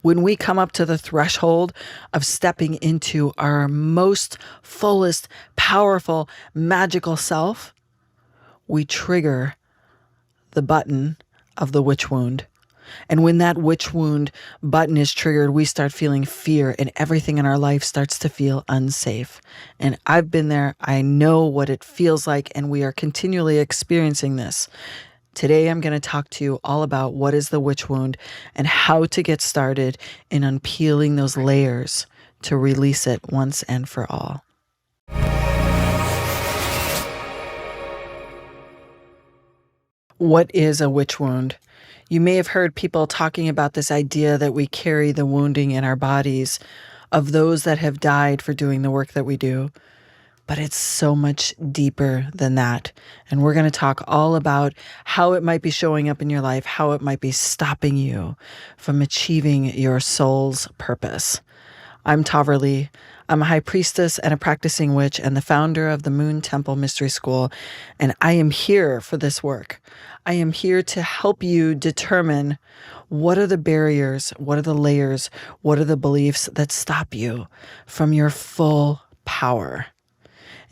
When we come up to the threshold of stepping into our most fullest, powerful, magical self, we trigger the button of the witch wound. And when that witch wound button is triggered, we start feeling fear and everything in our life starts to feel unsafe. And I've been there. I know what it feels like, and we are continually experiencing this. Today, I'm going to talk to you all about what is the witch wound and how to get started in unpeeling those layers to release it once and for all. What is a witch wound? You may have heard people talking about this idea that we carry the wounding in our bodies of those that have died for doing the work that we do. But it's so much deeper than that. And we're going to talk all about how it might be showing up in your life, how it might be stopping you from achieving your soul's purpose. I'm Tahverlee. I'm a high priestess and a practicing witch and the founder of the Moon Temple Mystery School. And I am here for this work. I am here to help you determine what are the barriers, what are the layers, what are the beliefs that stop you from your full power.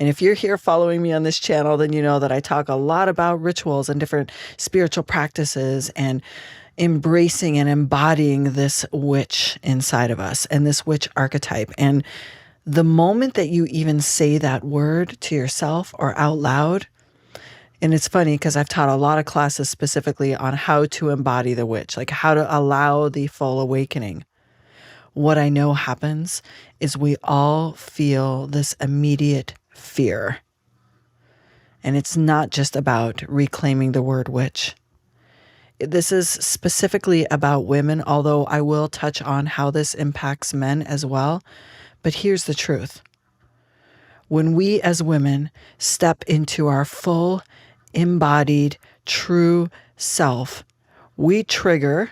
And if you're here following me on this channel, then you know that I talk a lot about rituals and different spiritual practices and embracing and embodying this witch inside of us and this witch archetype. And the moment that you even say that word to yourself or out loud, and it's funny because I've taught a lot of classes specifically on how to embody the witch, like how to allow the full awakening. What I know happens is we all feel this immediate fear. And it's not just about reclaiming the word witch. This is specifically about women, although I will touch on how this impacts men as well. But here's the truth. When we as women step into our full, embodied, true self, we trigger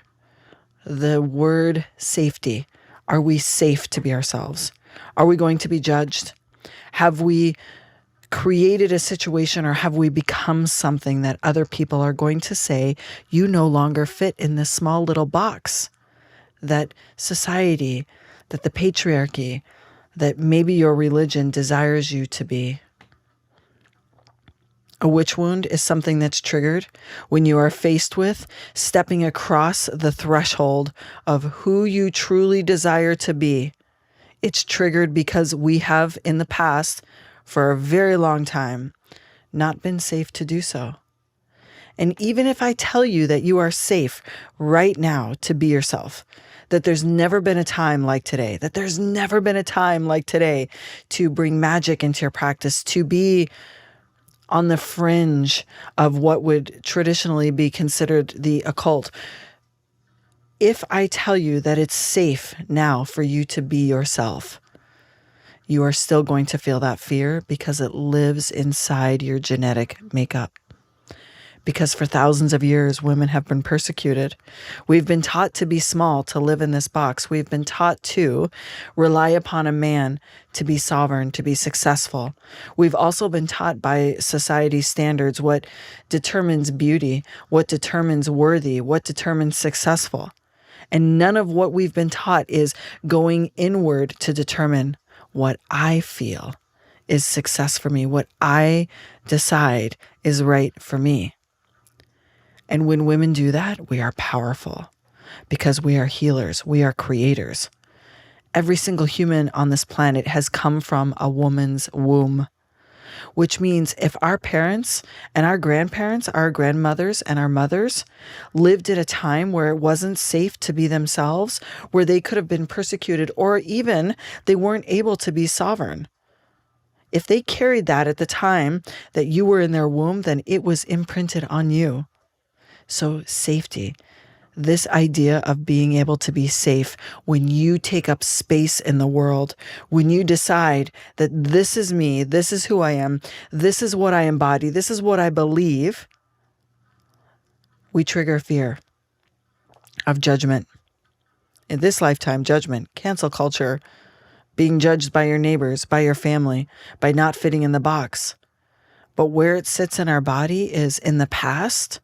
the word safety. Are we safe to be ourselves? Are we going to be judged? Have we created a situation or have we become something that other people are going to say you no longer fit in this small little box that society, that the patriarchy, that maybe your religion desires you to be? A witch wound is something that's triggered when you are faced with stepping across the threshold of who you truly desire to be. It's triggered because we have in the past, for a very long time, not been safe to do so. And even if I tell you that you are safe right now to be yourself, that there's never been a time like today, that there's never been a time like today to bring magic into your practice, to be on the fringe of what would traditionally be considered the occult. If I tell you that it's safe now for you to be yourself, you are still going to feel that fear because it lives inside your genetic makeup. Because for thousands of years, women have been persecuted. We've been taught to be small, to live in this box. We've been taught to rely upon a man to be sovereign, to be successful. We've also been taught by society's standards what determines beauty, what determines worthy, what determines successful. And none of what we've been taught is going inward to determine what I feel is success for me, what I decide is right for me. And when women do that, we are powerful because we are healers. We are creators. Every single human on this planet has come from a woman's womb, which means if our parents and our grandparents, our grandmothers and our mothers lived at a time where it wasn't safe to be themselves, where they could have been persecuted, or even they weren't able to be sovereign, if they carried that at the time that you were in their womb, then it was imprinted on you. So safety, this idea of being able to be safe when you take up space in the world, when you decide that this is me, this is who I am, this is what I embody, this is what I believe, we trigger fear of judgment. In this lifetime, judgment, cancel culture, being judged by your neighbors, by your family, by not fitting in the box. But where it sits in our body is in the past.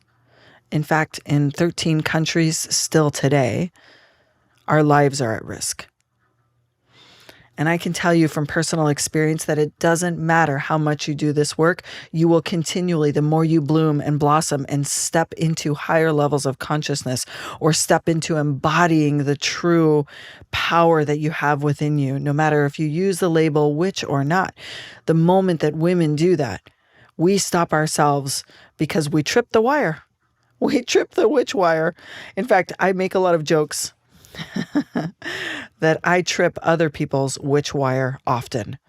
In fact, in 13 countries still today, our lives are at risk. And I can tell you from personal experience that it doesn't matter how much you do this work, you will continually, the more you bloom and blossom and step into higher levels of consciousness or step into embodying the true power that you have within you, no matter if you use the label witch or not. The moment that women do that, we stop ourselves because we trip the wire. We trip the witch wire. In fact, I make a lot of jokes that I trip other people's witch wire often,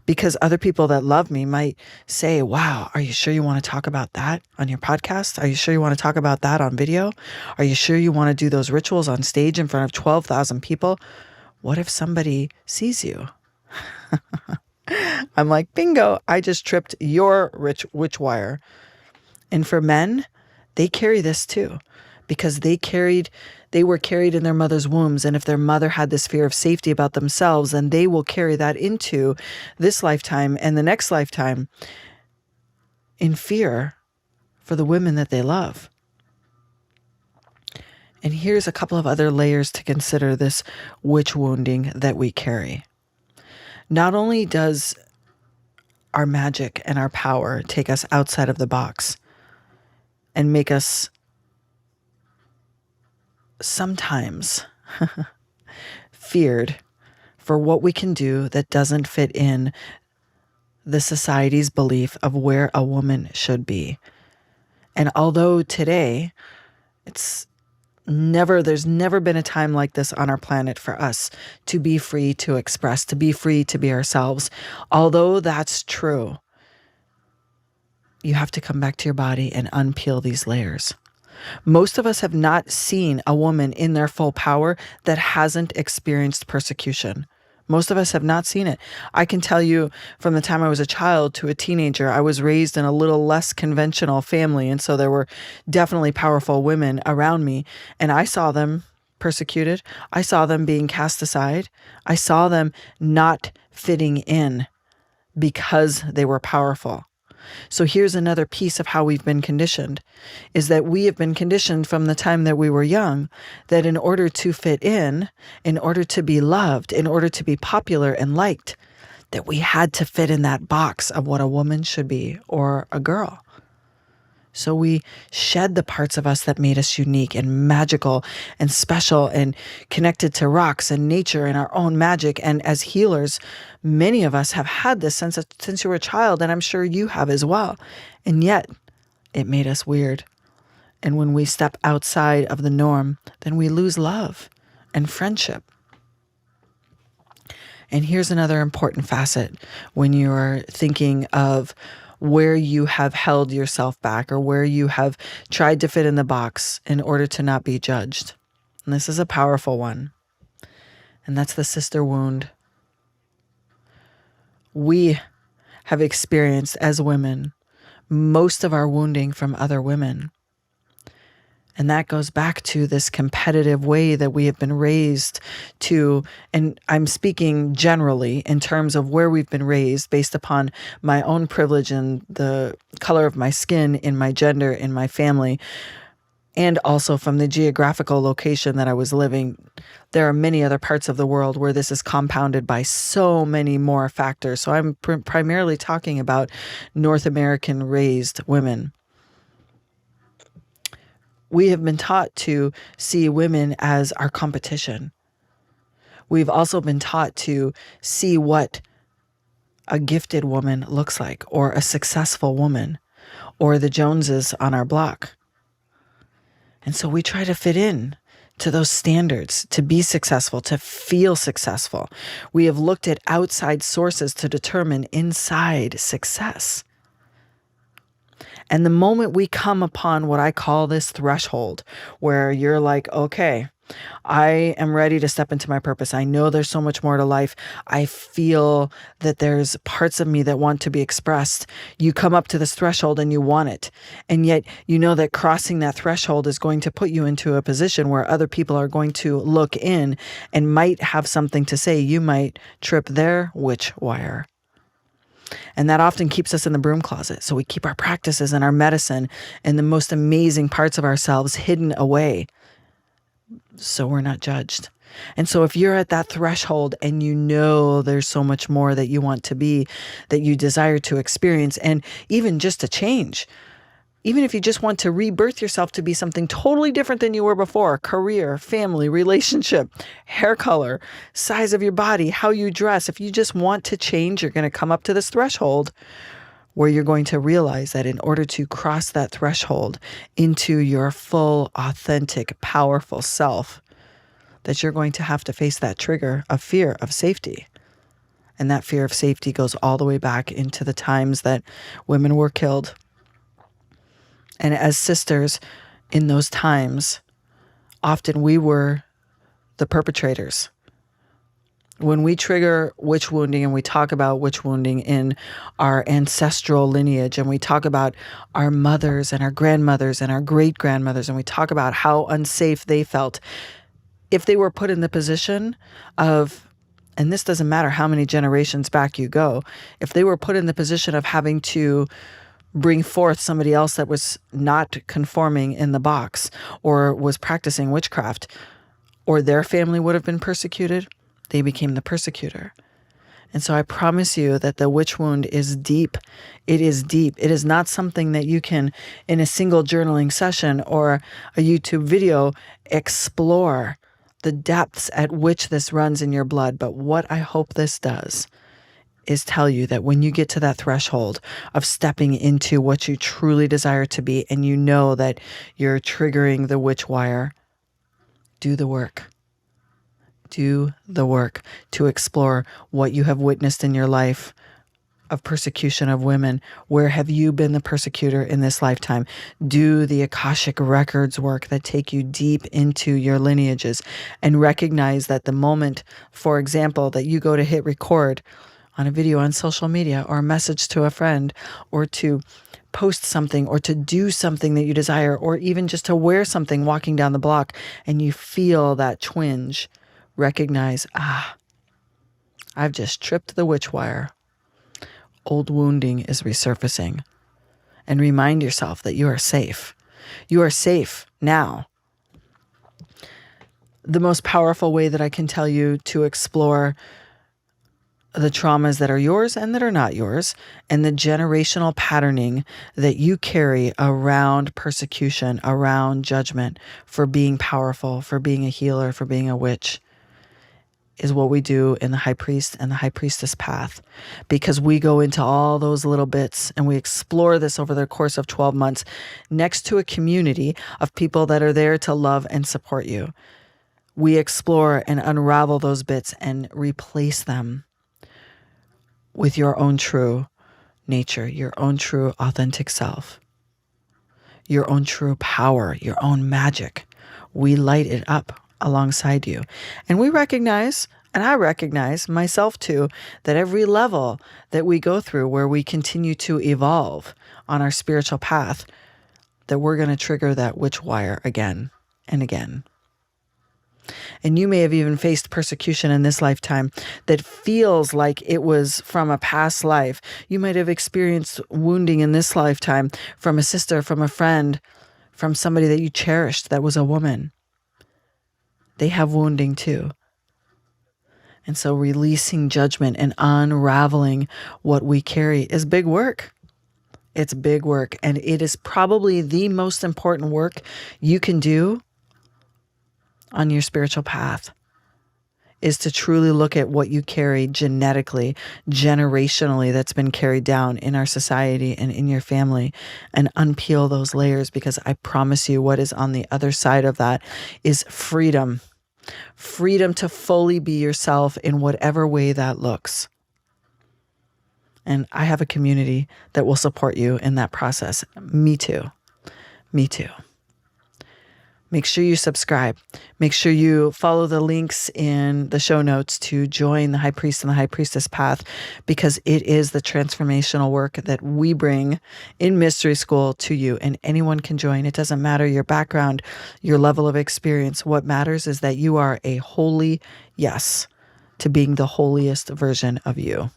because other people that love me might say, wow, are you sure you want to talk about that on your podcast? Are you sure you want to talk about that on video? Are you sure you want to do those rituals on stage in front of 12,000 people? What if somebody sees you? I'm like, bingo, I just tripped your witch wire. And for men, they carry this too, because they were carried in their mother's wombs. And if their mother had this fear of safety about themselves, then they will carry that into this lifetime and the next lifetime in fear for the women that they love. And here's a couple of other layers to consider this witch wounding that we carry. Not only does our magic and our power take us outside of the box and make us sometimes feared for what we can do that doesn't fit in the society's belief of where a woman should be. And although today there's never been a time like this on our planet for us to be free to express, to be free to be ourselves. Although that's true, you have to come back to your body and unpeel these layers. Most of us have not seen a woman in their full power that hasn't experienced persecution. Most of us have not seen it. I can tell you from the time I was a child to a teenager, I was raised in a little less conventional family. And so there were definitely powerful women around me. And I saw them persecuted. I saw them being cast aside. I saw them not fitting in because they were powerful. So here's another piece of how we've been conditioned, is that we have been conditioned from the time that we were young, that in order to fit in order to be loved, in order to be popular and liked, that we had to fit in that box of what a woman should be or a girl. So we shed the parts of us that made us unique and magical and special and connected to rocks and nature and our own magic. And as healers, many of us have had this since you were a child, and I'm sure you have as well. And yet it made us weird. And when we step outside of the norm, then we lose love and friendship. And here's another important facet when you're thinking of where you have held yourself back or where you have tried to fit in the box in order to not be judged. And this is a powerful one. And that's the sister wound. We have experienced as women most of our wounding from other women. And that goes back to this competitive way that we have been raised to, and I'm speaking generally in terms of where we've been raised based upon my own privilege and the color of my skin, in my gender, in my family, and also from the geographical location that I was living. There are many other parts of the world where this is compounded by so many more factors. So I'm primarily talking about North American raised women. We have been taught to see women as our competition. We've also been taught to see what a gifted woman looks like, or a successful woman, or the Joneses on our block. And so we try to fit in to those standards, to be successful, to feel successful. We have looked at outside sources to determine inside success. And the moment we come upon what I call this threshold, where you're like, okay, I am ready to step into my purpose. I know there's so much more to life. I feel that there's parts of me that want to be expressed. You come up to this threshold and you want it. And yet you know that crossing that threshold is going to put you into a position where other people are going to look in and might have something to say. You might trip their witch wire. And that often keeps us in the broom closet. So we keep our practices and our medicine and the most amazing parts of ourselves hidden away so we're not judged. And so if you're at that threshold and you know there's so much more that you want to be, that you desire to experience, and even just to change, even if you just want to rebirth yourself to be something totally different than you were before, career, family, relationship, hair color, size of your body, how you dress, if you just want to change, you're going to come up to this threshold where you're going to realize that in order to cross that threshold into your full, authentic, powerful self, that you're going to have to face that trigger of fear of safety. And that fear of safety goes all the way back into the times that women were killed. And as sisters in those times, often we were the perpetrators. When we trigger witch wounding and we talk about witch wounding in our ancestral lineage, and we talk about our mothers and our grandmothers and our great-grandmothers, and we talk about how unsafe they felt, if they were put in the position of, and this doesn't matter how many generations back you go, if they were put in the position of having to bring forth somebody else that was not conforming in the box or was practicing witchcraft, or their family would have been persecuted, they became the persecutor. And so I promise you that the witch wound is deep. It is deep. It is not something that you can, in a single journaling session or a YouTube video, explore the depths at which this runs in your blood. But what I hope this does is tell you that when you get to that threshold of stepping into what you truly desire to be, and you know that you're triggering the witch wire, do the work. Do the work to explore what you have witnessed in your life of persecution of women. Where have you been the persecutor in this lifetime? Do the Akashic records work that take you deep into your lineages, and recognize that the moment, for example, that you go to hit record on a video on social media, or a message to a friend, or to post something, or to do something that you desire, or even just to wear something walking down the block, and you feel that twinge, recognize, I've just tripped the witch wire. Old wounding is resurfacing. And remind yourself that you are safe. You are safe now. The most powerful way that I can tell you to explore the traumas that are yours and that are not yours, and the generational patterning that you carry around persecution, around judgment, for being powerful, for being a healer, for being a witch, is what we do in the High Priest and the High Priestess path. Because we go into all those little bits and we explore this over the course of 12 months next to a community of people that are there to love and support you. We explore and unravel those bits and replace them with your own true nature, your own true authentic self, your own true power, your own magic. We light it up alongside you. And we recognize, and I recognize myself too, that every level that we go through where we continue to evolve on our spiritual path, that we're going to trigger that witch wire again and again. And you may have even faced persecution in this lifetime that feels like it was from a past life. You might have experienced wounding in this lifetime from a sister, from a friend, from somebody that you cherished that was a woman. They have wounding too. And so releasing judgment and unraveling what we carry is big work. It's big work. And it is probably the most important work you can do on your spiritual path, is to truly look at what you carry genetically, generationally, that's been carried down in our society and in your family, and unpeel those layers, because I promise you what is on the other side of that is freedom. Freedom to fully be yourself in whatever way that looks. And I have a community that will support you in that process. Me too. Me too. Make sure you subscribe. Make sure you follow the links in the show notes to join the High Priest and the High Priestess path, because it is the transformational work that we bring in Mystery School to you, and anyone can join. It doesn't matter your background, your level of experience. What matters is that you are a holy yes to being the holiest version of you.